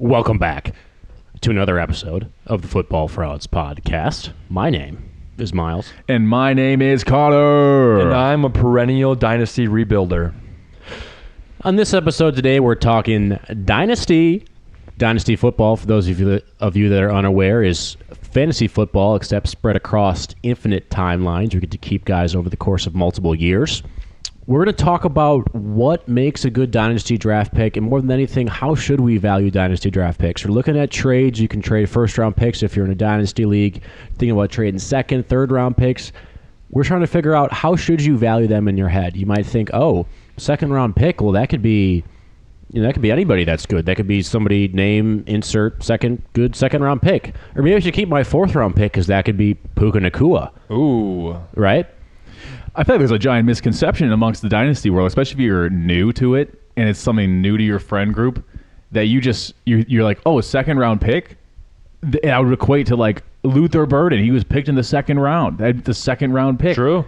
Welcome back to another episode of the Football Frauds podcast. My name is Miles. And my name is Connor. And I'm a perennial Dynasty rebuilder. On this episode today, we're talking Dynasty. Dynasty football, for those of you that are unaware, is fantasy football, except spread across infinite timelines. You get to keep guys over the course of multiple years. We're going to talk about what makes a good Dynasty draft pick, and more than anything, how should we value Dynasty draft picks? We're looking at trades. You can trade first-round picks if you're in a Dynasty league. Thinking about trading second, third-round picks. We're trying to figure out how should you value them in your head. You might think, oh, second-round pick, well, that could be... that could be anybody that's good. That could be somebody, name, insert, good second-round pick. Or maybe I should keep my fourth-round pick because that could be Puka Nacua. Ooh. Right? I feel like there's a giant misconception amongst the Dynasty world, especially if you're new to it and it's something new to your friend group, that you're like, oh, a second-round pick? I would equate to like Luther Burden. He was picked in the second round. The second-round pick. True.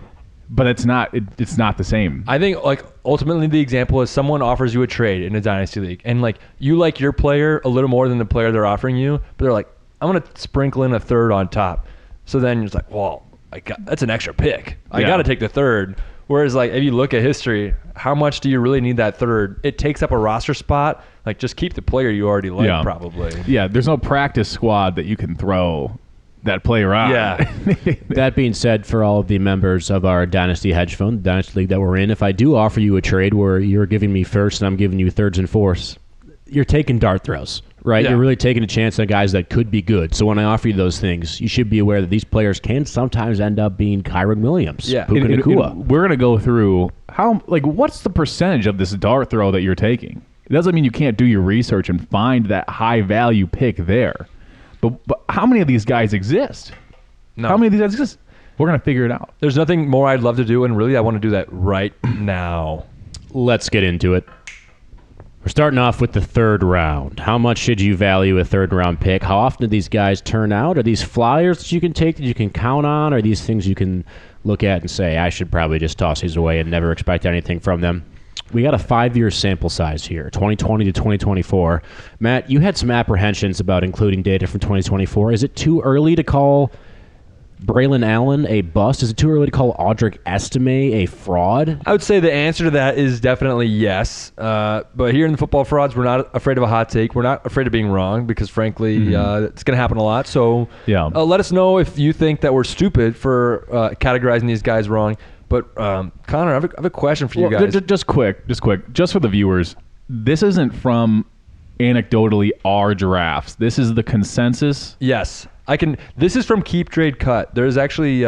But it's not the same. I think like ultimately the example is someone offers you a trade in a Dynasty league, and like you like your player a little more than the player they're offering you, but they're like, I'm going to sprinkle in a third on top. So then you're just like, well, that's an extra pick. I got to take the third. Whereas like if you look at history, how much do you really need that third? It takes up a roster spot. Like just keep the player you already like probably. Yeah, there's no practice squad that you can throw that player out. Yeah. That being said, for all of the members of our Dynasty hedge fund, the Dynasty league that we're in, if I do offer you a trade where you're giving me first and I'm giving you thirds and fourths, you're taking dart throws, right? Yeah. You're really taking a chance on guys that could be good. So when I offer you those things, you should be aware that these players can sometimes end up being Kyron Williams, Puka Nacua. We're going to go through what's the percentage of this dart throw that you're taking? It doesn't mean you can't do your research and find that high value pick there. But how many of these guys exist? No. How many of these guys exist? We're going to figure it out. There's nothing more I'd love to do, and really I want to do that right now. Let's get into it. We're starting off with the third round. How much should you value a third-round pick? How often do these guys turn out? Are these flyers that you can take that you can count on? Are these things you can look at and say, I should probably just toss these away and never expect anything from them? We got a 5-year sample size here, 2020 to 2024. Matt, you had some apprehensions about including data from 2024. Is it too early to call Braylon Allen a bust? Is it too early to call Audric Estime a fraud? I would say the answer to that is definitely yes. But here in the Football Frauds, we're not afraid of a hot take. We're not afraid of being wrong because, frankly, it's going to happen a lot. So let us know if you think that we're stupid for categorizing these guys wrong. But, Connor, I have a question for you guys. Just quick, just for the viewers. This isn't from anecdotally our drafts. This is the consensus. Yes. This is from Keep Trade Cut. There's actually,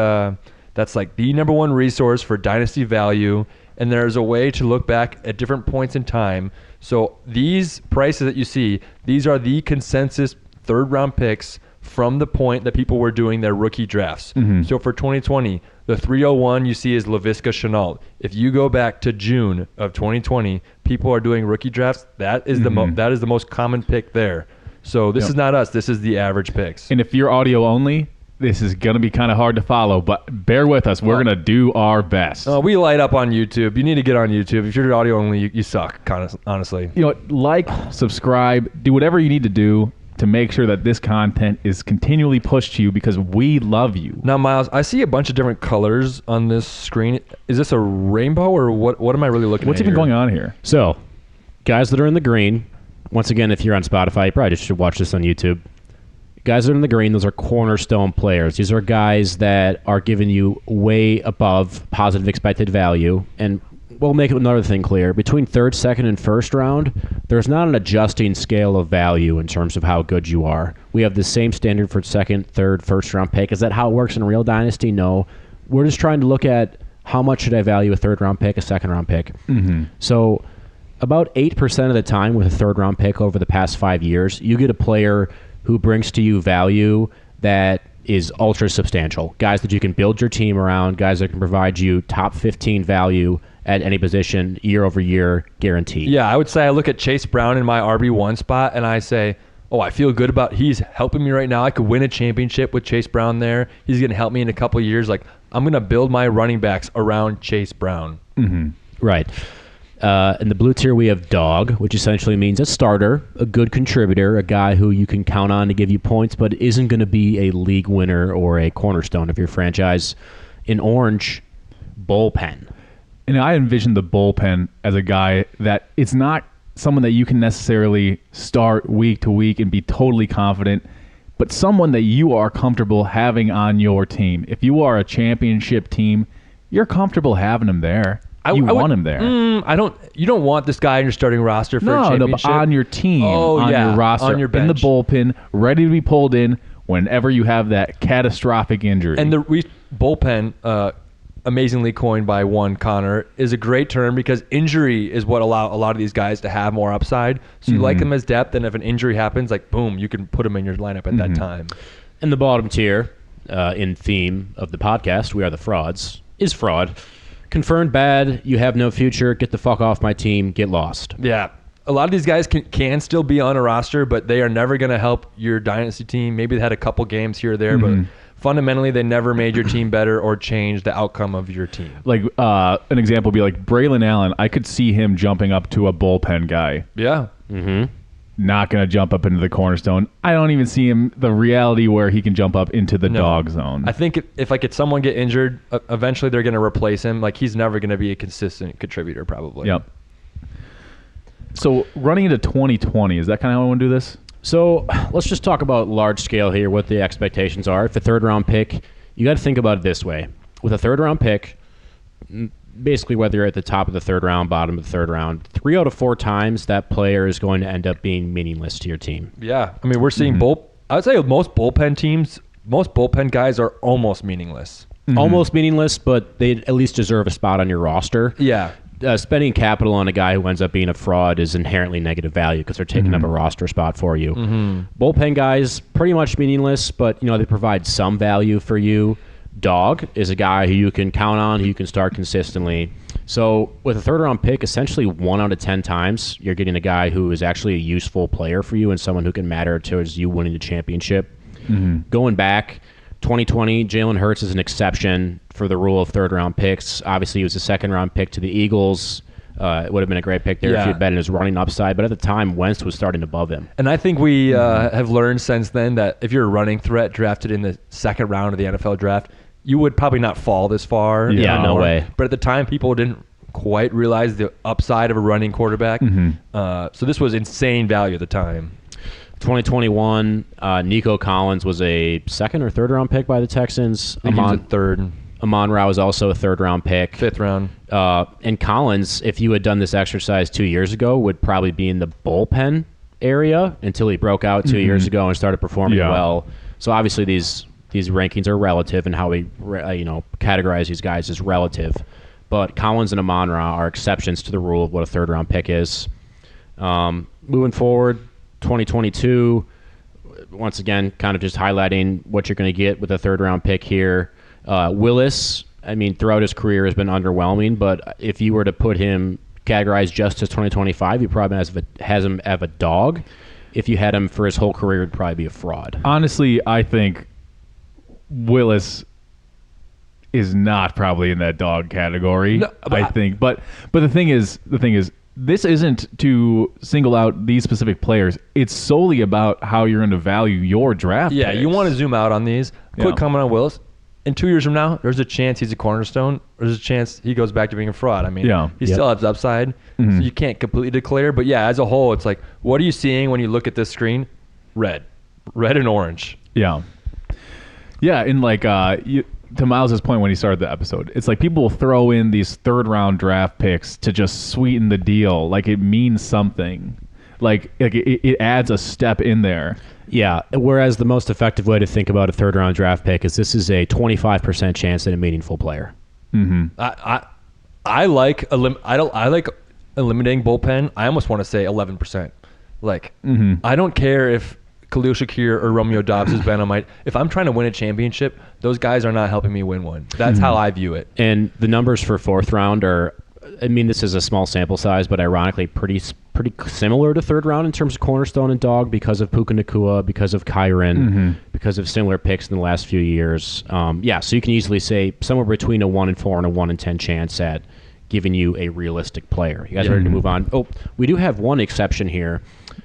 that's like the number one resource for Dynasty value. And there's a way to look back at different points in time. So these prices that you see, these are the consensus third-round picks from the point that people were doing their rookie drafts. Mm-hmm. So for 2020, the 301 you see is Laviska Shenault. If you go back to June of 2020, people are doing rookie drafts. That is the most common pick there. So this is not us. This is the average picks. And if you're audio only, this is going to be kind of hard to follow, but bear with us. We're going to do our best. We light up on YouTube. You need to get on YouTube. If you're audio only, you suck, honestly. Like, subscribe, do whatever you need to do to make sure that this content is continually pushed to you because we love you. Now, Miles, I see a bunch of different colors on this screen. Is this a rainbow or what am I really looking at? What's even going on here? So, guys that are in the green, once again, if you're on Spotify, you probably just should watch this on YouTube. Guys that are in the green, those are cornerstone players. These are guys that are giving you way above positive expected value. And we'll make another thing clear. Between third, second, and first round, there's not an adjusting scale of value in terms of how good you are. We have the same standard for second, third, first round pick. Is that how it works in real Dynasty? No. We're just trying to look at how much should I value a third round pick, a second round pick. Mm-hmm. So about 8% of the time with a third round pick over the past 5 years, you get a player who brings to you value that is ultra substantial. Guys that you can build your team around, guys that can provide you top 15 value at any position year over year, guaranteed. Yeah, I would say I look at Chase Brown in my RB1 spot and I say, oh, I feel good about he's helping me right now. I could win a championship with Chase Brown there. He's going to help me in a couple of years. Like, I'm going to build my running backs around Chase Brown. Mm-hmm. Right. In the blue tier, we have dog, which essentially means a starter, a good contributor, a guy who you can count on to give you points, but isn't going to be a league winner or a cornerstone of your franchise. In orange, bullpen. And I envision the bullpen as a guy that it's not someone that you can necessarily start week to week and be totally confident, but someone that you are comfortable having on your team. If you are a championship team, you're comfortable having him there. You want him there. You don't want this guy in your starting roster for a No, championship. but on your team, on your roster, on your bench. in the bullpen, ready to be pulled in whenever you have that catastrophic injury. And the bullpen, amazingly coined by one Connor, is a great term because injury is what allow a lot of these guys to have more upside. So you like them as depth, and if an injury happens, like boom, you can put them in your lineup at that time. In the bottom tier, in theme of the podcast, we are the frauds, is fraud. Confirmed bad, you have no future, get the fuck off my team, get lost. Yeah. A lot of these guys can still be on a roster, but they are never going to help your dynasty team. Maybe they had a couple games here or there, but fundamentally they never made your team better or changed the outcome of your team. Like an example would be like Braylon Allen. I could see him jumping up to a bullpen guy. Yeah. Not going to jump up into the cornerstone. I don't even see him the reality where he can jump up into the dog zone. I think if someone get injured, eventually they're going to replace him. Like he's never going to be a consistent contributor probably. Yep. So running into 2020, is that kind of how I want to do this? So let's just talk about large scale here, what the expectations are. If a third round pick, you got to think about it this way. With a third round pick, basically whether you're at the top of the third round, bottom of the third round, 3 out of 4 times that player is going to end up being meaningless to your team. Yeah. I mean, we're seeing I would say most bullpen teams, most bullpen guys are almost meaningless. Almost meaningless, but they at least deserve a spot on your roster. Yeah. Spending capital on a guy who ends up being a fraud is inherently negative value because they're taking up a roster spot for you. Bullpen guys, pretty much meaningless, but they provide some value for you. Dog is a guy who you can count on, who you can start consistently. So with a third round pick, essentially 1 out of 10 times, you're getting a guy who is actually a useful player for you and someone who can matter towards you winning the championship. Going back, 2020, Jalen Hurts is an exception for the rule of third round picks. Obviously, he was a second round pick to the Eagles. It would have been a great pick there if you'd bet in his running upside. But at the time, Wentz was starting above him. And I think we have learned since then that if you're a running threat drafted in the second round of the NFL draft, you would probably not fall this far. Yeah, no way. But at the time, people didn't quite realize the upside of a running quarterback. So this was insane value at the time. 2021, Nico Collins was a second or third round pick by the Texans. I think he was a third. Amon-Ra was also a third round pick. 5th round. And Collins, if you had done this exercise 2 years ago, would probably be in the bullpen area until he broke out 2 years ago and started performing well. So obviously these rankings are relative, and how we categorize these guys is relative. But Collins and Amon-Ra are exceptions to the rule of what a third round pick is. Moving forward, 2022, once again, kind of just highlighting what you're going to get with a third round pick here. Willis, I mean, throughout his career has been underwhelming, but if you were to put him categorized just as 2025, you probably has him as a dog. If you had him for his whole career, it'd probably be a fraud. Honestly, I think Willis is not probably in that dog category. No, I think, but the thing is, this isn't to single out these specific players. It's solely about how you're going to value your draft picks. You want to zoom out on these. Quick comment on Willis. In 2 years from now, there's a chance he's a cornerstone. There's a chance he goes back to being a fraud. I mean, he still has upside, so you can't completely declare. But as a whole, it's like, what are you seeing when you look at this screen? Red and orange. Yeah, and like to Miles' point when he started the episode, it's like people will throw in these third round draft picks to just sweeten the deal. Like it means something. Like it adds a step in there. Yeah, whereas the most effective way to think about a third round draft pick is this is a 25% chance at a meaningful player. I like eliminating bullpen. I almost want to say 11%. Like I don't care if Khalil Shakir or Romeo Dobbs has been on my. If I'm trying to win a championship, those guys are not helping me win one. That's how I view it. And the numbers for fourth round are, I mean, this is a small sample size, but ironically pretty similar to third round in terms of cornerstone and dog because of Puka Nacua, because of Kyron, because of similar picks in the last few years. So you can easily say somewhere between a 1-4 and a 1-10 chance at giving you a realistic player. You guys ready to move on? Oh, we do have one exception here.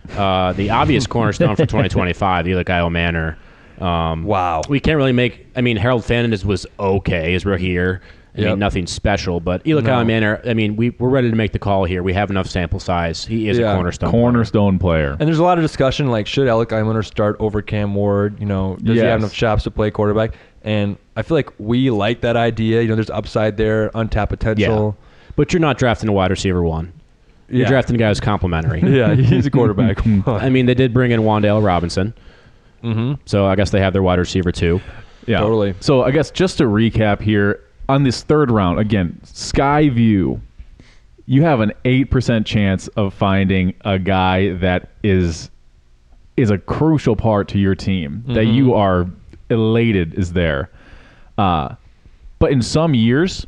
The obvious cornerstone for 2025, Eli Manor. Wow. We can't really make. I mean, Harold Fernandez was okay his rookie year. I mean, nothing special, but Eli Manor, I mean, we're ready to make the call here. We have enough sample size. He is a cornerstone player. And there's a lot of discussion, like, should Eli Manor start over Cam Ward? You know, does he have enough chops to play quarterback? And I feel like we like that idea. You know, there's upside there, untapped potential. Yeah. But you're not drafting a wide receiver one. You're drafting a guy who's complimentary. Yeah, he's a quarterback. I mean, they did bring in Wan'Dale Robinson. So I guess they have their wide receiver too. Yeah, totally. So I guess just to recap here, on this third round, again, Skyview, you have an 8% chance of finding a guy that is a crucial part to your team, that you are elated is there. But in some years,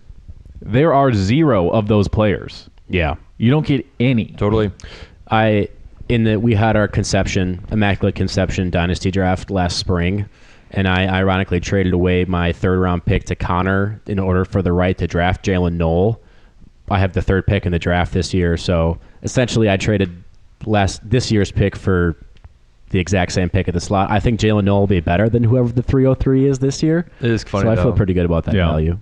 there are 0 of those players. Yeah. You don't get any. Totally. We had our Immaculate Conception Dynasty draft last spring, and I ironically traded away my third-round pick to Connor in order for the right to draft Jalen Knoll. I have the third pick in the draft this year, so essentially I traded this year's pick for the exact same pick at the slot. I think Jalen Knoll will be better than whoever the 303 is this year. It is funny, so I feel pretty good about that value.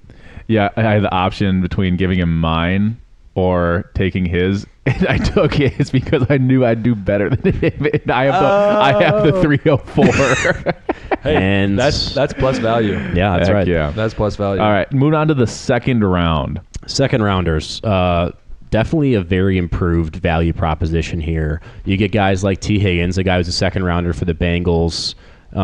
Yeah, I had the option between giving him mine or taking his, and I took his because I knew I'd do better than him. And I have the 304. Hey, and that's plus value. Yeah, that's right. Yeah, that's plus value. All right, moving on to the second round. Second rounders, definitely a very improved value proposition here. You get guys like T. Higgins, a guy who's a second rounder for the Bengals,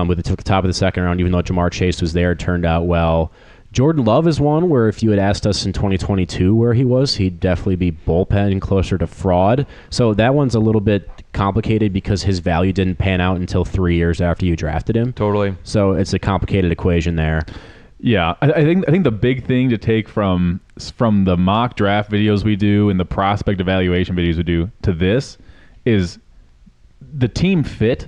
with the top of the second round. Even though Jamar Chase was there, it turned out well. Jordan Love is one where if you had asked us in 2022 where he was, he'd definitely be bullpen closer to fraud. So that one's a little bit complicated because his value didn't pan out until 3 years after you drafted him. Totally. So it's a complicated equation there. Yeah, I think the big thing to take from the mock draft videos we do and the prospect evaluation videos we do to this is the team fit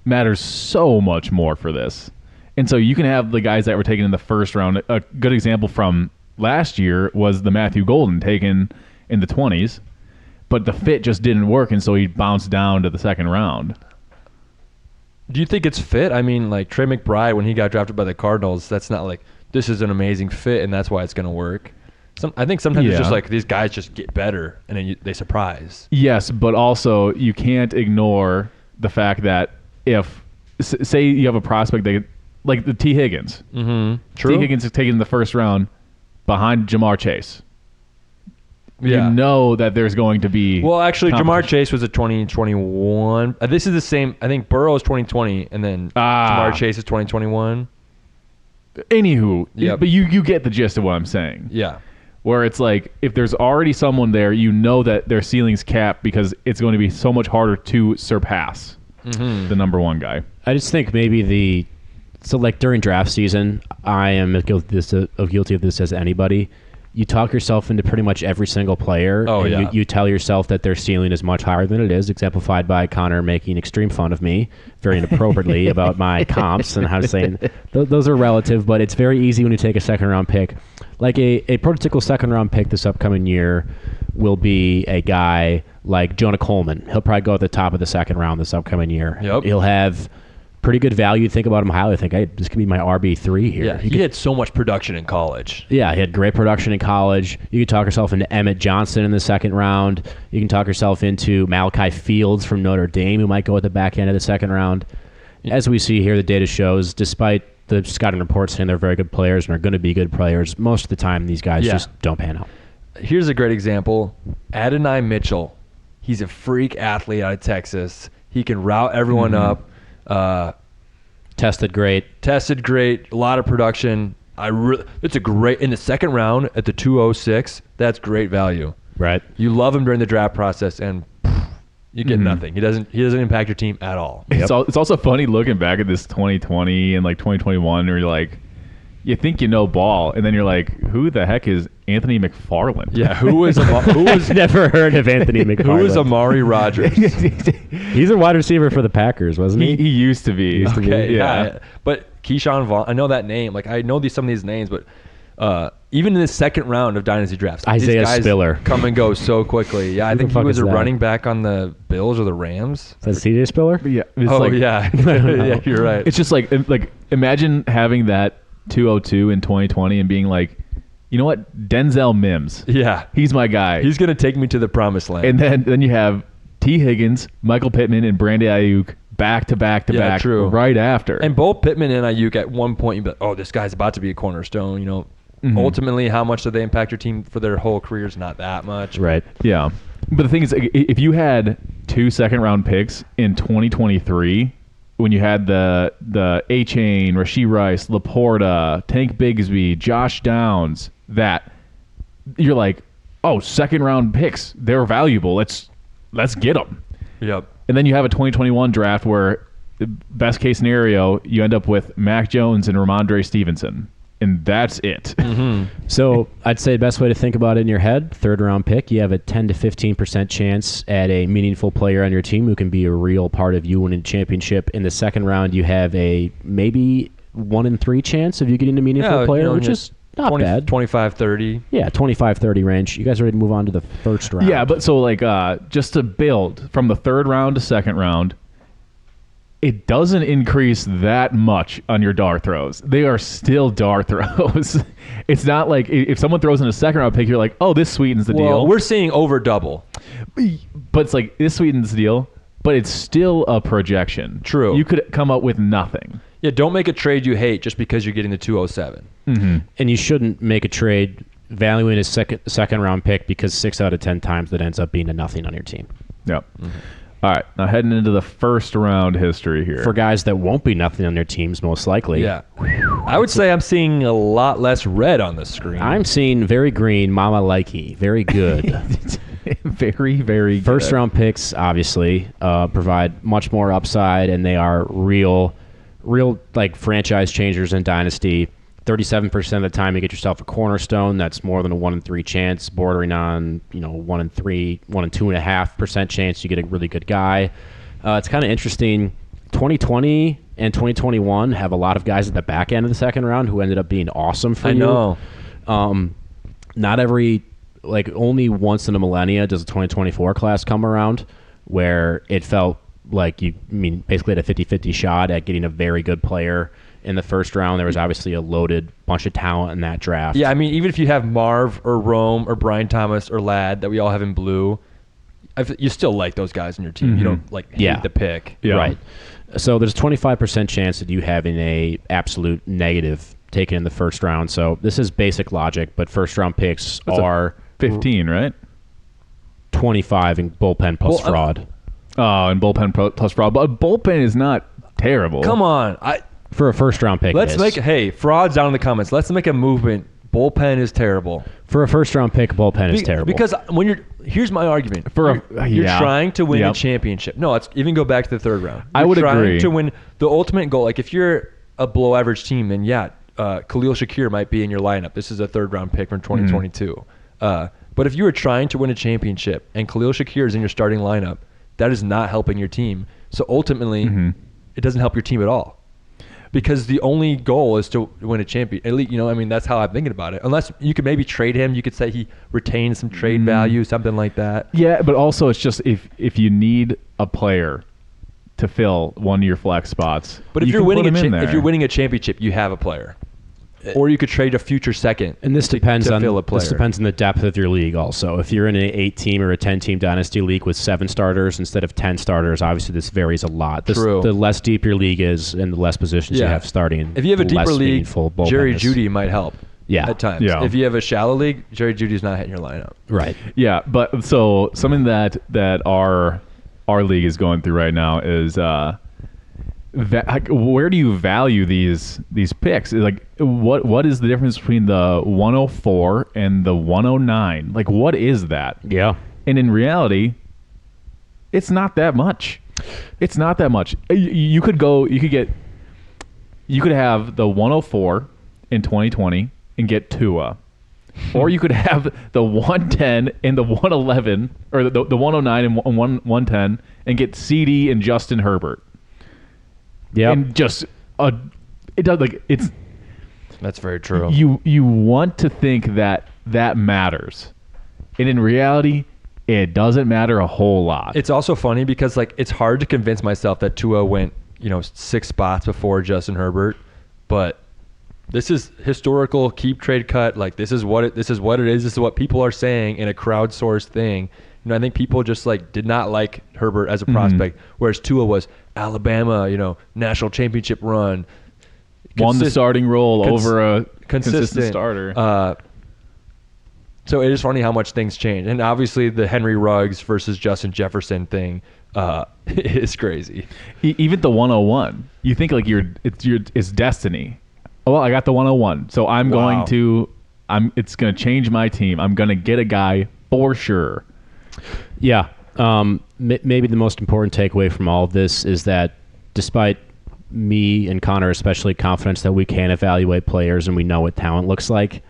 matters so much more for this. And so you can have the guys that were taken in the first round. A good example from last year was the Matthew Golden taken in the 20s, but the fit just didn't work, and so he bounced down to the second round. Do you think it's fit? I mean, like Trey McBride, when he got drafted by the Cardinals, that's not like this is an amazing fit and that's why it's going to work. I think sometimes it's just like these guys just get better and then they surprise. Yes, but also you can't ignore the fact that if, say you have a prospect that, like the T. Higgins. True. T. Higgins is taken in the first round behind Jamar Chase. Yeah. You know that there's going to be... Well, actually, Jamar Chase was a 2021. This is the same. I think Burrow is 2020, and then Jamar Chase is 2021. Anywho, yep. But you get the gist of what I'm saying. Yeah. Where it's like, if there's already someone there, you know that their ceiling's capped because it's going to be so much harder to surpass the number one guy. I just think maybe So, like, during draft season, I am guilty of this as anybody. You talk yourself into pretty much every single player. Oh, yeah. You tell yourself that their ceiling is much higher than it is, exemplified by Connor making extreme fun of me very inappropriately about my comps and how to say those are relative, but it's very easy when you take a second-round pick. Like, a prototypical second-round pick this upcoming year will be a guy like Jonah Coleman. He'll probably go at the top of the second round this upcoming year. Yep. He'll have pretty good value. Think about him highly. Think, hey, this could be my RB3 here. Yeah, he had so much production in college. Yeah, he had great production in college. You can talk yourself into Emmett Johnson in the second round. You can talk yourself into Malachi Fields from Notre Dame, who might go at the back end of the second round. As we see here, the data shows, despite the scouting reports saying they're very good players and are going to be good players, most of the time these guys just don't pan out. Here's a great example. Adonai Mitchell. He's a freak athlete out of Texas. He can route everyone up. Tested great, a lot of production. It's a great in the second round at the 206. That's great value. Right. You love him during the draft process, and you get nothing. He doesn't impact your team at all. It's also funny looking back at this 2020 and like 2021, where you're like, you think you know ball, and then you're like, who the heck is Anthony McFarland? Yeah, who was never heard of Anthony McFarland? Who is Amari Rogers? He's a wide receiver for the Packers, wasn't he? He used to be. Okay, yeah. But Keyshawn Vaughn, I know that name. Like I know some of these names, but even in the second round of dynasty drafts, Isaiah these guys Spiller. come and go so quickly. Yeah, I Who think the he fuck was is a that? running back on the Bills or the Rams. Is that CJ Spiller? Yeah. It's Oh like, yeah, know. yeah, you're right. It's just like imagine having that 202 in 2020 and being like, you know what, Denzel Mims. Yeah, He's my guy. he's gonna take me to the promised land. And then you have T. Higgins, Michael Pittman, and Brandon Ayuk back to back to Yeah, back true. right after. And both Pittman and Ayuk at one point, you'd be like, oh, this guy's about to be a cornerstone. You know, ultimately, how much do they impact your team for their whole careers? Not that much. Right. Yeah. But the thing is, if you had 2 second-round picks in 2023, when you had the A-Chain, Rashee Rice, Laporta, Tank Bigsby, Josh Downs, that you're like, oh, second-round picks, they're valuable. Let's get them. Yep. And then you have a 2021 draft where, the best case scenario, you end up with Mac Jones and Ramondre Stevenson. And that's it. So I'd say the best way to think about it in your head, third round pick, you have a 10 to 15% chance at a meaningful player on your team who can be a real part of you winning a championship. In the second round, you have a maybe 1 in 3 chance of you getting a meaningful player, which is not bad. 25, 30. Yeah, 25-30 range. You guys ready to move on to the first round? Yeah, but so like just to build from the third round to second round, it doesn't increase that much on your dart throws. They are still dart throws. It's not like if someone throws in a second round pick, you're like, oh, this sweetens the Well, deal. we're seeing over double. But it's like, this sweetens the deal, but it's still a projection. True. You could come up with nothing. Yeah, don't make a trade you hate just because you're getting the 207. And you shouldn't make a trade valuing a second round pick because 6 out of 10 times that ends up being a nothing on your team. Yep. All right, now heading into the first round history here. For guys that won't be nothing on their teams, most likely. Yeah. I would say I'm seeing a lot less red on the screen. I'm seeing very green, mama likey. Very good. Very, very good. First round picks, obviously, provide much more upside, and they are real like franchise changers in Dynasty. 37% of the time you get yourself a cornerstone. That's more than a 1 in 3 chance, bordering on 1 in 3, 1 in 2.5% chance you get a really good guy. It's kind of interesting. 2020 and 2021 have a lot of guys at the back end of the second round who ended up being awesome for you. I know. Not every, like only once in a millennia does the 2024 class come around where it felt like basically had a 50-50 shot at getting a very good player in the first round. There was obviously a loaded bunch of talent in that draft. Yeah, I mean, even if you have Marv or Rome or Brian Thomas or Ladd that we all have in blue, you still like those guys in your team. You don't hate the pick. Yeah. Right. So there's a 25% chance that you having a absolute negative taken in the first round. So this is basic logic, but first round picks are 15, right? 25 in bullpen plus fraud. Oh, and bullpen plus fraud. But bullpen is not terrible. Come on. For a first round pick, Let's make frauds down in the comments. Let's make a movement. Bullpen is terrible. For a first round pick, bullpen is terrible. Because here's my argument. You're trying to win a championship. No, let's even go back to the third round. I would trying agree. to win the ultimate goal. Like if you're a below average team, then Khalil Shakir might be in your lineup. This is a third round pick from 2022. But if you were trying to win a championship and Khalil Shakir is in your starting lineup, that is not helping your team. So ultimately, it doesn't help your team at all. Because the only goal is to win a champion. At least, that's how I'm thinking about it. Unless you could maybe trade him. You could say he retains some trade value, something like that. Yeah, but also it's just if you need a player to fill one of your flex spots. But if you you're can winning put him in if you're winning a championship, you have a player. Or you could trade a future second. And this to depends fill a player. This depends on the depth of your league also. If you're in an 8-team or a 10-team dynasty league with 7 starters instead of 10 starters, obviously this varies a lot. True. The less deep your league is and the less positions you have starting. If you have a the less deeper league, meaningful bullpen Jerry is. Jeudy might help. Yeah. At times. Yeah. If you have a shallow league, Jerry Judy's not hitting your lineup. Right. Yeah, but so something that our league is going through right now is where do you value these picks? Like what is the difference between the 104 and the 109? Like what is that? Yeah. And in reality, it's not that much. It's not that much. You could have the 104 in 2020 and get Tua. Or you could have the 110 and the 111, or the 109 and 110 and get CD and Justin Herbert. Yeah. And just it does like it's That's very true. You want to think that matters, and in reality, it doesn't matter a whole lot. It's also funny because like it's hard to convince myself that Tua went 6 spots before Justin Herbert, but this is historical keep trade cut. Like this is what it is. This is what people are saying in a crowdsourced thing. I think people just like did not like Herbert as a prospect, whereas Tua was Alabama, national championship run, won the starting role over a consistent starter. So it is funny how much things change, and obviously the Henry Ruggs versus Justin Jefferson thing is crazy. Even the 101, you think like it's destiny. Oh, well, I got the 101, so it's going to change my team. I'm going to get a guy for sure. Yeah. Maybe the most important takeaway from all of this is that despite me and Connor especially confidence that we can evaluate players and we know what talent looks like,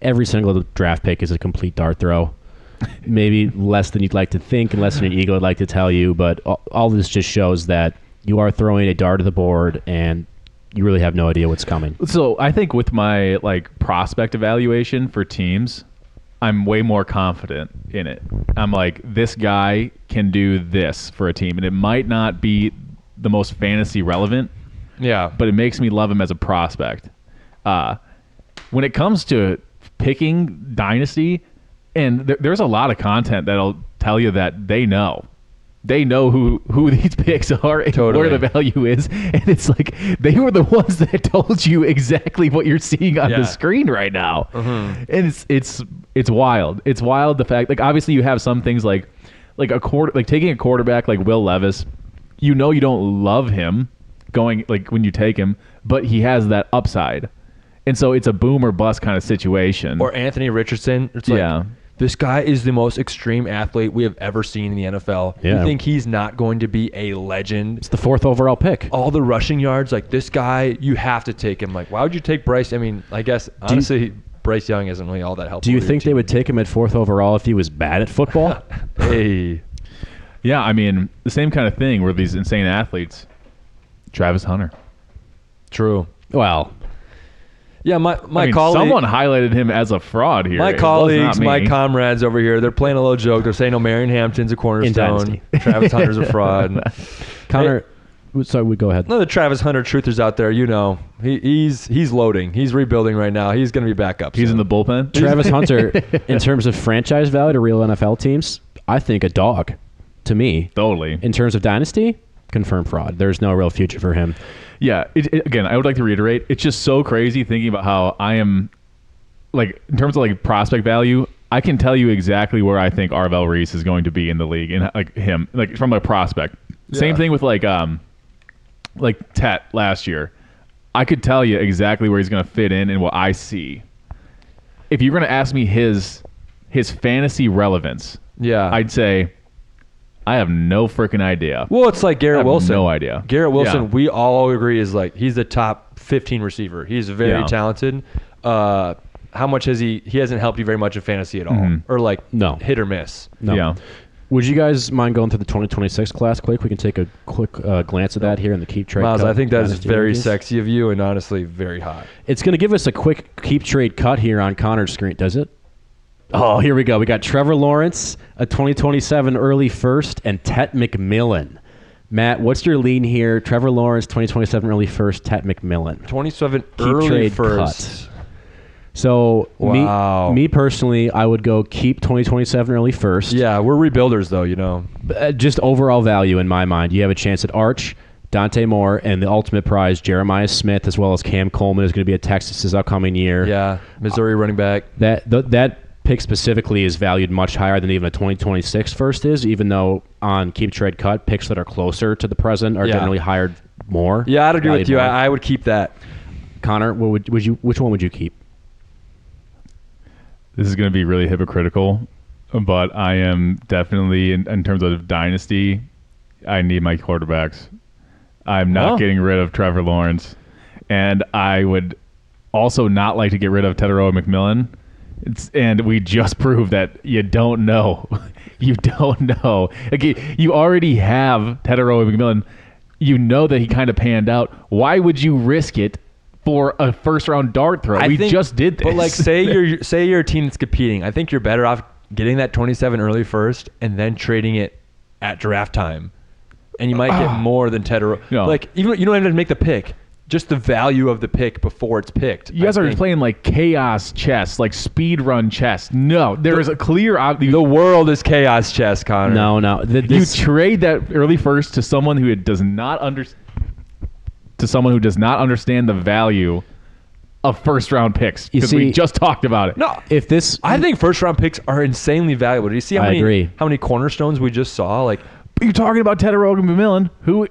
every single draft pick is a complete dart throw. Maybe less than you'd like to think and less than your ego would like to tell you, but all this just shows that you are throwing a dart at the board and you really have no idea what's coming. So I think with my prospect evaluation for teams, I'm way more confident in it. I'm like, this guy can do this for a team, and it might not be the most fantasy relevant, but it makes me love him as a prospect. When it comes to picking Dynasty, and there's a lot of content that'll tell you that they know who these picks are and where the value is, and it's like they were the ones that told you exactly what you're seeing on the screen right now. And it's wild. It's wild the fact obviously you have some things like taking a quarterback like Will Levis. You don't love him going when you take him, but he has that upside, and so it's a boom or bust kind of situation. Or Anthony Richardson. It's this guy is the most extreme athlete we have ever seen in the NFL. Yeah. You think he's not going to be a legend? It's the 4th overall pick. All the rushing yards, this guy, you have to take him. Why would you take Bryce? I mean, I guess, honestly, Bryce Young isn't really all that helpful. Do you think they would take him at 4th overall if he was bad at football? Hey. Yeah, I mean, the same kind of thing where these insane athletes. Travis Hunter. True. Well... Yeah, my colleague. Someone highlighted him as a fraud here. My colleagues, my comrades over here, they're playing a little joke. They're saying, Marion Hampton's a cornerstone. Travis Hunter's a fraud. Connor, sorry, we go ahead. No, the Travis Hunter truthers out there, he's loading. He's rebuilding right now. He's going to be back up. He's in the bullpen. Travis Hunter, in terms of franchise value to real NFL teams, I think a dog. To me, totally. In terms of dynasty, confirmed fraud. There's no real future for him. Yeah, again, I would like to reiterate, it's just so crazy thinking about how I am, in terms of prospect value, I can tell you exactly where I think Arvell Reese is going to be in the league, and him, from a prospect. Yeah. Same thing with Tet last year. I could tell you exactly where he's going to fit in and what I see. If you're going to ask me his fantasy relevance, I'd say I have no freaking idea. Well, it's like Garrett Wilson. No idea. Garrett Wilson, we all agree is he's the top 15 receiver. He's very talented. How much has he hasn't helped you very much in fantasy at all? Or no. Hit or miss? No. Yeah. Would you guys mind going through the 2026 class quick? We can take a quick glance at that here in the Keep Trade Miles, Cut. I think that is very rankings. sexy of you and honestly very hot. It's going to give us a quick Keep Trade Cut here on Connor's screen, does it? Oh, here we go. We got Trevor Lawrence, a 2027 early first, and Tet McMillan. Matt, what's your lean here? Trevor Lawrence, 2027 early first, Tet McMillan. 27 Keep early trade first. Cut. So wow. me personally, I would go keep 2027 early first. Yeah, we're rebuilders though, Just overall value in my mind. You have a chance at Arch, Dante Moore, and the ultimate prize, Jeremiah Smith, as well as Cam Coleman is going to be at Texas this upcoming year. Yeah, Missouri running back. That pick specifically is valued much higher than even a 2026 first is, even though on Keep Trade Cut, picks that are closer to the present are generally hired more. Yeah, I'd agree with you. I would keep that. Connor, which one would you keep? This is going to be really hypocritical, but I am definitely, in terms of dynasty, I need my quarterbacks. I'm not getting rid of Trevor Lawrence, and I would also not like to get rid of Teteroa McMillan. And we just proved that you don't know. You don't know. Okay, you already have Teteroa McMillan. You know that he kind of panned out. Why would you risk it for a first-round dart throw. We just did this. But like, say you're a team that's competing. I think you're better off getting that 27 early first and then trading it at draft time, and you might get more than Ted. No. Like, even you don't even have to make the pick. Just the value of the pick before it's picked. You guys are playing like chaos chess, like speed run chess. No, there is a clear. The world is chaos chess, Connor. No. You trade that early first to someone who does not understand the value of first round picks, because we just talked about it. No, I think first round picks are insanely valuable. Do you see how many cornerstones we just saw? Like, you're talking about Tedoroga McMillan, who,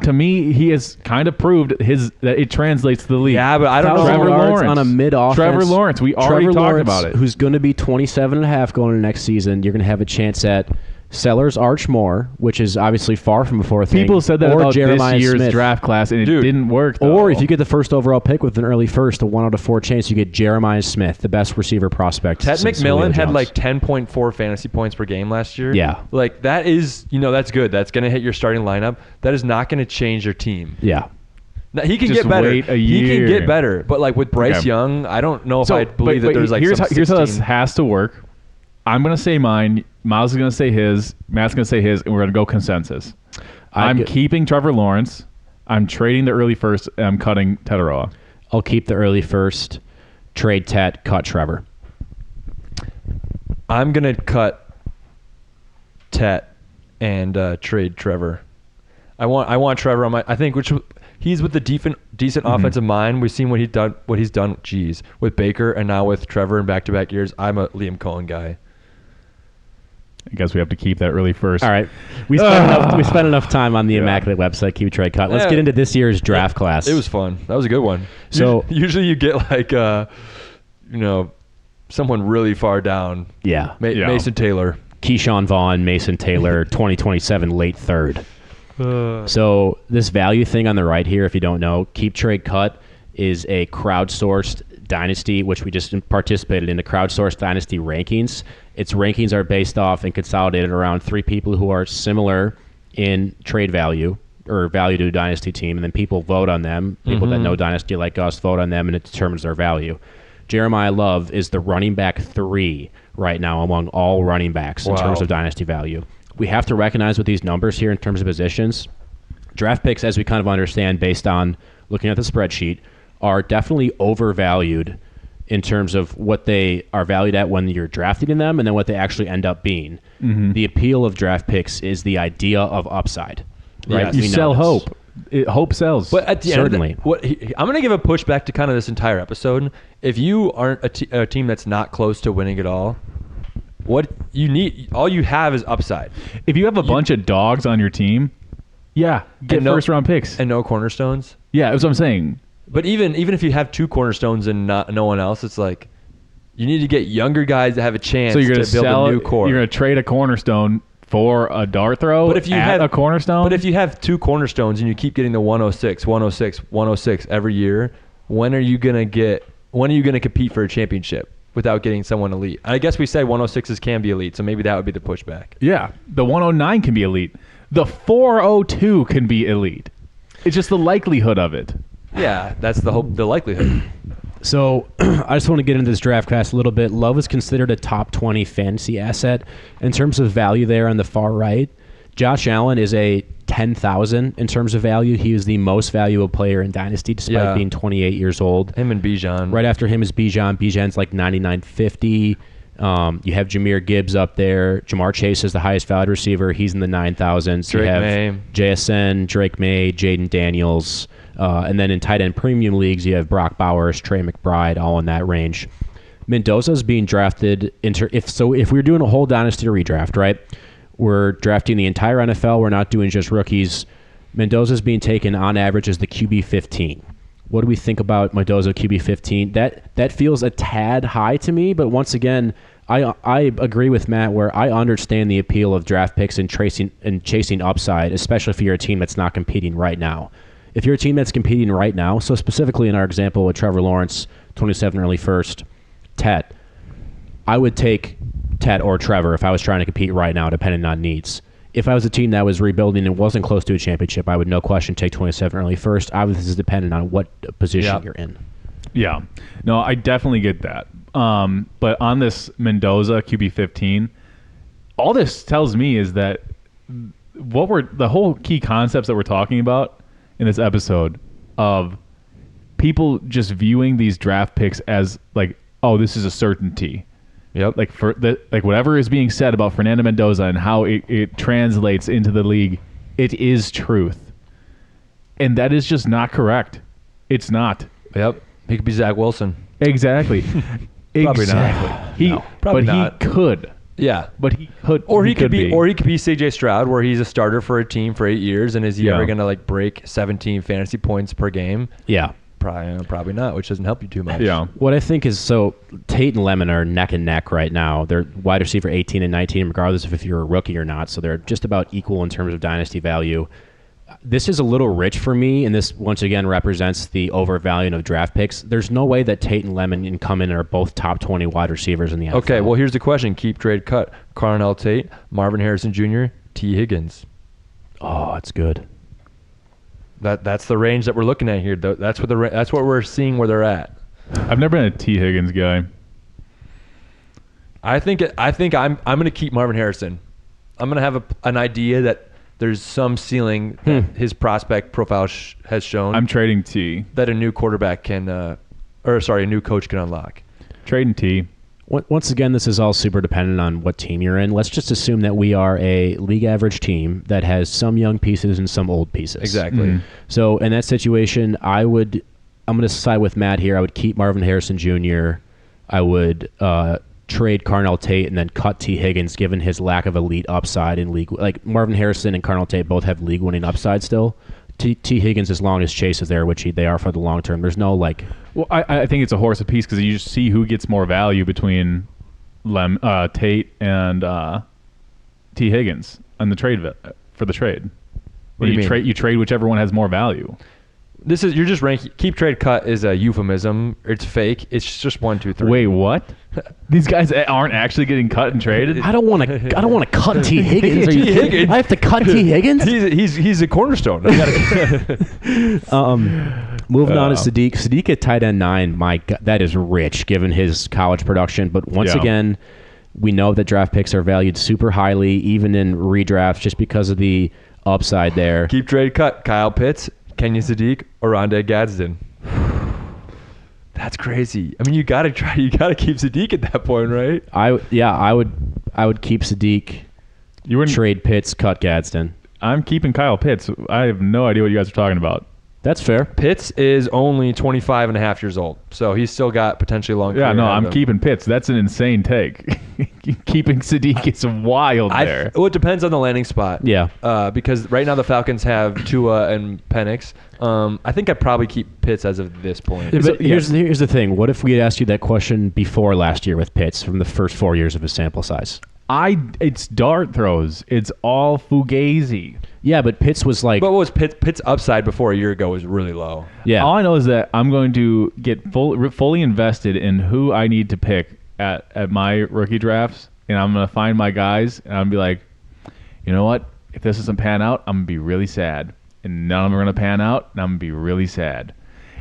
to me, he has kind of proved that it translates to the league. Yeah, but I don't know. Trevor Lawrence on a mid-offense. Trevor Lawrence, we already talked about it. Who's going to be 27.5 going into next season. You're going to have a chance at Sellers Archmore, which is obviously far from a fourth thing. People said that or about Jeremiah this year's Smith. draft class, and it didn't work. Though. Or if you get the first overall pick with an early first, a 1 out of 4 chance, you get Jeremiah Smith, the best receiver prospect. Ted McMillan had like 10.4 fantasy points per game last year. Yeah. Like, that is, that's good. That's going to hit your starting lineup. That is not going to change your team. Yeah. Now, he can Just get better. wait a year. He can get better. But like with Bryce Young, I don't know if I believe that there's like here's some how this 16 has to work. I'm going to say mine. Miles is going to say his. Matt's going to say his, and we're going to go consensus. I'm keeping Trevor Lawrence. I'm trading the early first, and I'm cutting Tedoroa. I'll keep the early first, trade Tet, cut Trevor. I'm going to cut Tet and trade Trevor. I want Trevor on my. I think he's with the decent offensive mind. We've seen what he's done. With Baker and now with Trevor in back-to-back years. I'm a Liam Cohen guy. I guess we have to keep that early first. All right. We spent enough time on the Immaculate website, keep, trade, cut. Let's get into this year's draft class. It was fun. That was a good one. So usually you get like, someone really far down. Yeah. Mason Taylor. Keyshawn Vaughn, Mason Taylor, 2027, late third. So this value thing on the right here, if you don't know, keep, trade, cut is a crowdsourced dynasty, which we just participated in the crowdsourced dynasty rankings. Its rankings are based off and consolidated around 3 people who are similar in trade value or value to a dynasty team, and then people vote on them. People that know dynasty like us vote on them, and it determines their value. Jeremiah Love is the running back 3 right now among all running backs in terms of dynasty value. We have to recognize with these numbers here in terms of positions, draft picks, as we kind of understand based on looking at the spreadsheet, are definitely overvalued in terms of what they are valued at when you're drafting them and then what they actually end up being. The appeal of draft picks is the idea of upside. Right? You sell hope. Hope sells. But at the Certainly. end, I'm going to give a pushback to kind of this entire episode. If you aren't a team that's not close to winning it all, what you need, all you have is upside. If you have a bunch of dogs on your team, get first round picks and no cornerstones. Yeah, that's what I'm saying. But even if you have 2 cornerstones and no one else, it's like you need to get younger guys that have a chance to build a new core. You're going to trade a cornerstone for a dart throw a cornerstone? But if you have 2 cornerstones and you keep getting the 106, 106, 106 every year, when are you going to compete for a championship without getting someone elite? I guess we say 106s can be elite, so maybe that would be the pushback. Yeah, the 109 can be elite. The 402 can be elite. It's just the likelihood of it. Yeah, that's the likelihood. So I just want to get into this draft class a little bit. Love is considered a top 20 fantasy asset. In terms of value there on the far right, Josh Allen is a 10,000 in terms of value. He is the most valuable player in Dynasty despite being 28 years old. Him and Bijan. Right after him is Bijan. Bijan's like 99.50. You have Jahmyr Gibbs up there. Jamar Chase is the highest valued receiver. He's in the 9,000s. Drake you have May. JSN, Drake May, Jaden Daniels. And then in tight end premium leagues, you have Brock Bowers, Trey McBride, all in that range. Mendoza's being drafted. If we're doing a whole dynasty redraft, right? We're drafting the entire NFL. We're not doing just rookies. Mendoza's being taken on average as the QB 15. What do we think about Mendoza QB 15? That feels a tad high to me, but once again, I agree with Matt where I understand the appeal of draft picks and chasing upside, especially if you're a team that's not competing right now. If you're a team that's competing right now, so specifically in our example with Trevor Lawrence, 27 early first, Tet, I would take Tet or Trevor if I was trying to compete right now, depending on needs. if I was a team that was rebuilding and wasn't close to a championship, I would no question take 27 early first. Obviously, this is dependent on what position you're in. Yeah. No, I definitely get that. But on this Mendoza QB 15, all this tells me is that the whole key concepts that we're talking about in this episode of people just viewing these draft picks as like, oh, this is a certainty. Yep. Like whatever is being said about Fernando Mendoza and how it translates into the league, it is truth. And that is just not correct. It's not. Yep. He could be Zach Wilson. Exactly. Probably exactly. not. Probably not. He could. Yeah. But he could. Or he could be CJ Stroud, where he's a starter for a team for 8 years, and is he ever going to like break 17 fantasy points per game? Yeah. Probably not, which doesn't help you too much. Yeah. What I think is, so Tate and Lemon are neck and neck right now. They're wide receiver 18 and 19, regardless of if you're a rookie or not. So they're just about equal in terms of dynasty value. This is a little rich for me, and this once again represents the overvaluing of draft picks. There's no way that Tate and Lemon can come in and are both top 20 wide receivers in the NFL. Okay, well, here's the question. Keep, trade, cut. Carnell Tate, Marvin Harrison Jr., T. Higgins. Oh, it's good. That's the range that we're looking at here. That's what we're seeing where they're at. I've never been a T. Higgins guy. I think I'm going to keep Marvin Harrison. I'm going to have an idea that there's some ceiling that his prospect profile has shown. I'm trading T. That a new quarterback can, a new coach can unlock. Trading T. Once again, this is all super dependent on what team you're in. Let's just assume that we are a league average team that has some young pieces and some old pieces. Exactly. Mm-hmm. So in that situation, I'm going to side with Matt here. I would keep Marvin Harrison Jr. I would trade Carnell Tate and then cut T. Higgins, given his lack of elite upside in league. Like Marvin Harrison and Carnell Tate both have league-winning upside still. T. Higgins, as long as Chase is there, which they are for the long term, there's no like. Well, I think it's a horse apiece because you just see who gets more value between Tate and T. Higgins on the trade for the trade. What do you mean? You trade whichever one has more value. You're just ranking. Keep, trade, cut is a euphemism. It's fake. It's just 1, 2, 3. Wait, what? These guys aren't actually getting cut and traded. I don't want to cut T. Higgins. Are you kidding? Higgins? I have to cut T. Higgins. He's a cornerstone. Moving on to Sadiq. Sadiq at tight end 9. My God, that is rich given his college production. But once again, we know that draft picks are valued super highly, even in redrafts, just because of the upside there. Keep, trade, cut. Kyle Pitts, Kenyon Sadiq, or Rondé Gadsden. That's crazy. I mean, you gotta keep Sadiq at that point, right? I would keep Sadiq. You wouldn't trade Pitts, cut Gadsden. I'm keeping Kyle Pitts. I have no idea what you guys are talking about. That's fair. Pitts is only 25 and a half years old, so he's still got potentially a long career. Yeah, no, ahead of I'm him. keeping Pitts. That's an insane take. Keeping Sadiq is wild there. Well, it depends on the landing spot. Yeah. Because right now the Falcons have Tua and Penix. I think I'd probably keep Pitts as of this point. But here's the thing. What if we had asked you that question before last year with Pitts from the first 4 years of his sample size? It's dart throws. It's all fugazi. Yeah, but Pitts was like. But what was Pitts' upside before a year ago was really low. Yeah. All I know is that I'm going to get fully invested in who I need to pick at my rookie drafts, and I'm going to find my guys, and I'm going to be like, you know what? If this doesn't pan out, I'm going to be really sad. And none of them are going to pan out, and I'm going to be really sad.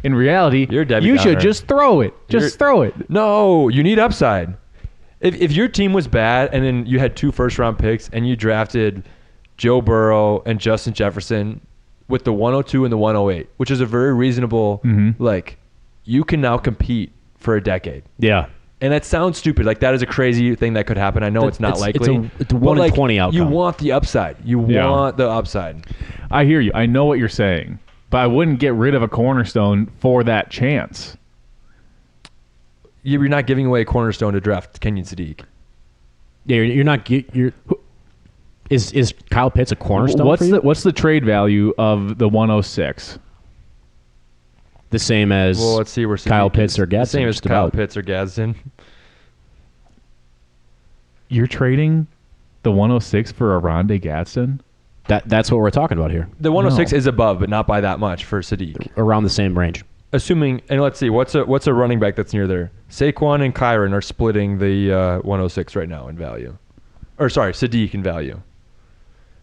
In reality, you should just throw it. Throw it. No, you need upside. If your team was bad and then you had 2 first-round picks and you drafted Joe Burrow and Justin Jefferson with the 102 and the 108, which is a very reasonable, you can now compete for a decade. Yeah. And that sounds stupid. Like, that is a crazy thing that could happen. I know it's not likely. It's a 1 in 20 outcome. You want the upside. You want the upside. I hear you. I know what you're saying. But I wouldn't get rid of a cornerstone for that chance. You're not giving away a cornerstone to draft Kenyon Sadiq. Yeah, you're not. Is Kyle Pitts a cornerstone? What's the trade value of the 106? The same as let's see where Kyle Pitts or Gadsden. The same as Kyle Pitts or Gadsden. You're trading the 106 for a Rondé Gadsden? That's what we're talking about here. The 106 is above, but not by that much for Sadiq. Around the same range. Assuming, and let's see, what's a running back that's near there? Saquon and Kyron are splitting the 106 right now in value. Or sorry, Sadiq in value.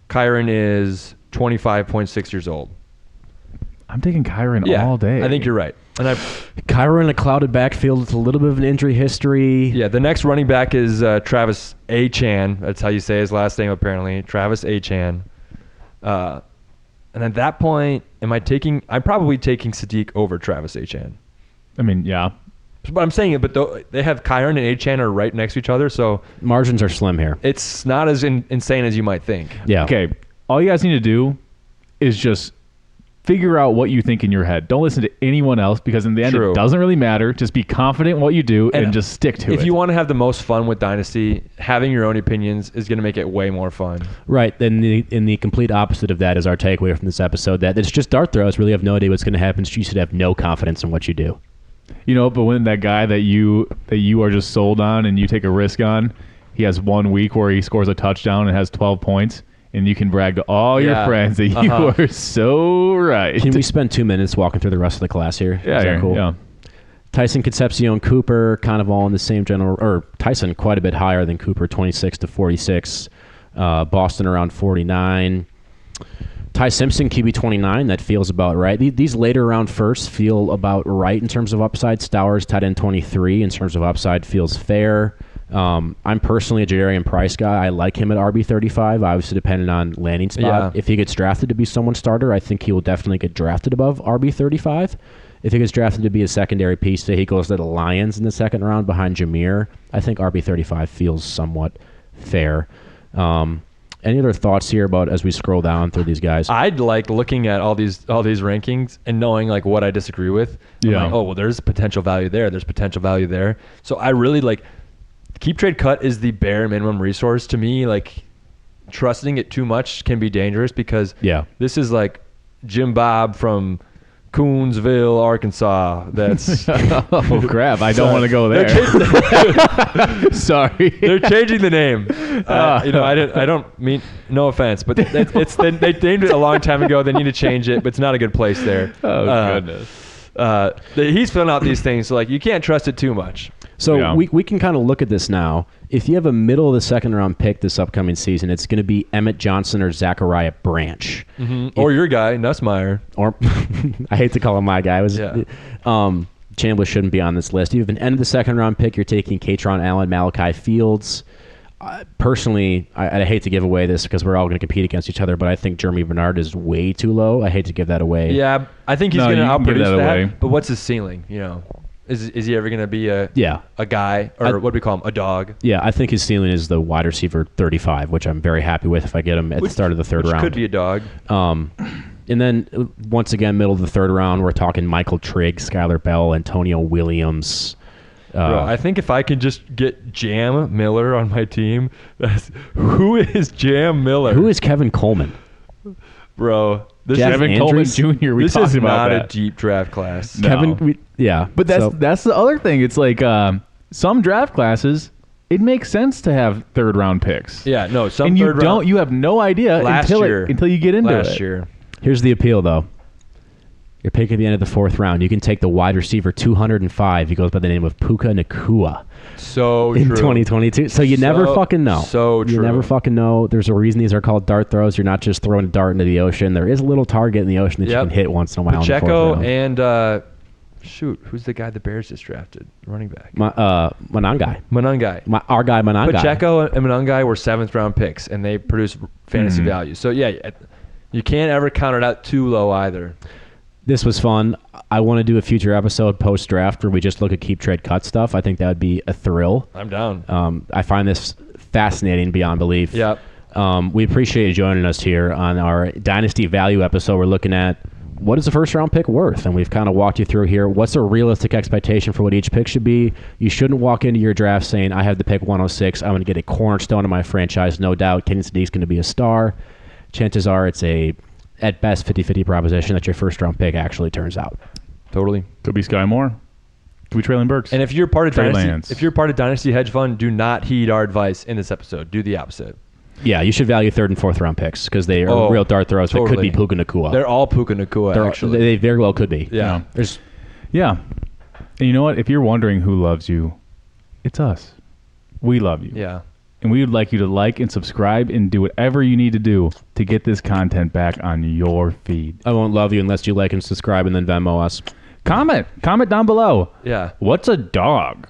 Kyron is 25.6 years old. I'm taking Kyron Yeah, all day. I think you're right. And Kyron in a clouded backfield with a little bit of an injury history. yeah, the next running back is Travis Achan. That's how you say his last name, apparently. Travis Achan. And at that point, I'm probably taking Sadiq over Travis Achan. I mean, yeah. But I'm saying it, but they have Kyron and Achan are right next to each other, so Margins are slim here. it's not as insane as you might think. Yeah. Okay. All you guys need to do is just figure out what you think in your head. Don't listen to anyone else because in the end, True. it doesn't really matter. Just be confident in what you do and just stick to it. If you want to have the most fun with Dynasty, having your own opinions is going to make it way more fun. Right. Then the complete opposite of that is our takeaway from this episode, that it's just dart throws. Really have no idea what's going to happen. So you should have no confidence in what you do. You know, but when that guy that you are just sold on and you take a risk on, he has 1 week where he scores a touchdown and has 12 points, and you can brag to all your friends that you are so right. Can we spend 2 minutes walking through the rest of the class here? Yeah, Is that cool? yeah. Tyson, Concepcion, Cooper, kind of all in the same general, or Tyson quite a bit higher than Cooper, 26 to 46. Boston around 49. Ty Simpson, QB 29, that feels about right. These later round firsts feel about right in terms of upside. Stowers, tight end 23, in terms of upside, feels fair. I'm personally a Jadarian Price guy. I like him at RB35, obviously depending on landing spot. Yeah. If he gets drafted to be someone's starter, I think he will definitely get drafted above RB35. If he gets drafted to be a secondary piece, say he goes to the Lions in the second round behind Jameer, I think RB35 feels somewhat fair. Any other thoughts here about as we scroll down through these guys? I'd like looking at all these rankings and knowing like what I disagree with. I'm Yeah. like, oh well, there's potential value there. There's potential value there. So I really like keep trade cut is the bare minimum resource to me. Like trusting it too much can be dangerous because this is like Jim Bob from Coonsville, Arkansas. That's Oh crap! I don't want to go there. Sorry, they're changing the name. I don't mean no offense, but they named it a long time ago. They need to change it, but it's not a good place there. Oh goodness. He's filling out these things, so like you can't trust it too much. So we can kind of look at this now. If you have a middle of the second round pick this upcoming season, it's going to be Emmett Johnson or Zachariah Branch. Mm-hmm. Or your guy, Nussmeier. Or I hate to call him my guy. Chambliss shouldn't be on this list. You have an end of the second round pick. You're taking Katron Allen, Malachi Fields. Personally, I hate to give away this because we're all going to compete against each other, but I think Jeremy Bernard is way too low. I hate to give that away. Yeah, I think he's going to outproduce that. Away. But what's his ceiling? You know, is he ever going to be a guy or what do we call him? A dog? Yeah, I think his ceiling is the wide receiver 35, which I'm very happy with if I get him at the start of the third round. Could be a dog. And then once again, middle of the third round, we're talking Michael Trigg, Skylar Bell, Antonio Williams. Bro, I think if I can just get Jam Miller on my team, who is Jam Miller? Who is Kevin Coleman? Bro, Kevin Coleman Jr. This is not that. a deep draft class. No. Kevin, but that's the other thing. It's like some draft classes, it makes sense to have third round picks. Yeah, no, some and you third don't. round. You have no idea until you get into it. Last year. Here's the appeal, though. You're picking at the end of the fourth round. You can take the wide receiver 205. He goes by the name of Puka Nacua. So in true. 2022. So you never fucking know. So true. You never fucking know. There's a reason these are called dart throws. You're not just throwing a dart into the ocean. There is a little target in the ocean that you can hit once in a while. Pacheco and who's the guy the Bears just drafted? Running back. Monangai. Our guy Monangai. Pacheco and Monangai were 7th round picks, and they produce fantasy value. So yeah, you can't ever count it out too low either. This was fun. I want to do a future episode post-draft where we just look at keep trade cut stuff. I think that would be a thrill. I'm down. I find this fascinating beyond belief. Yep. We appreciate you joining us here on our Dynasty Value episode. We're looking at what is a first-round pick worth, and we've kind of walked you through here. What's a realistic expectation for what each pick should be? You shouldn't walk into your draft saying, I have the pick 106. I'm going to get a cornerstone of my franchise. No doubt Kenny Sadiq's going to be a star. Chances are it's at best 50-50 proposition that your first round pick actually turns out. Totally. Could be Sky Moore. Could be Traylon Burks. And if you're part of Trey Dynasty, Lance. if you're part of Dynasty Hedge Fund, do not heed our advice in this episode. Do the opposite. Yeah, you should value third and fourth round picks because they are real dart throws. Totally. It could be Puka Nacua. They're all Puka Nacua, actually. They very well could be. Yeah. Yeah. And you know what? If you're wondering who loves you, it's us. We love you. Yeah. And we would like you to like and subscribe and do whatever you need to do to get this content back on your feed. I won't love you unless you like and subscribe and then Venmo us. Comment down below. Yeah. What's a dog?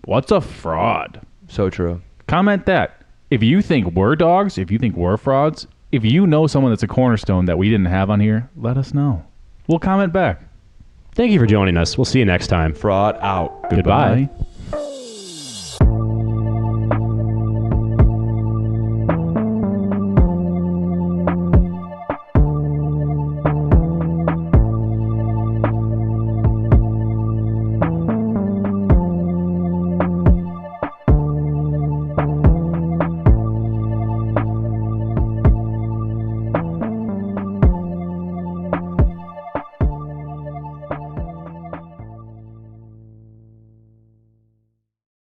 What's a fraud? So true. Comment that. If you think we're dogs, if you think we're frauds, if you know someone that's a cornerstone that we didn't have on here, let us know. We'll comment back. Thank you for joining us. We'll see you next time. Fraud out. Goodbye. Goodbye.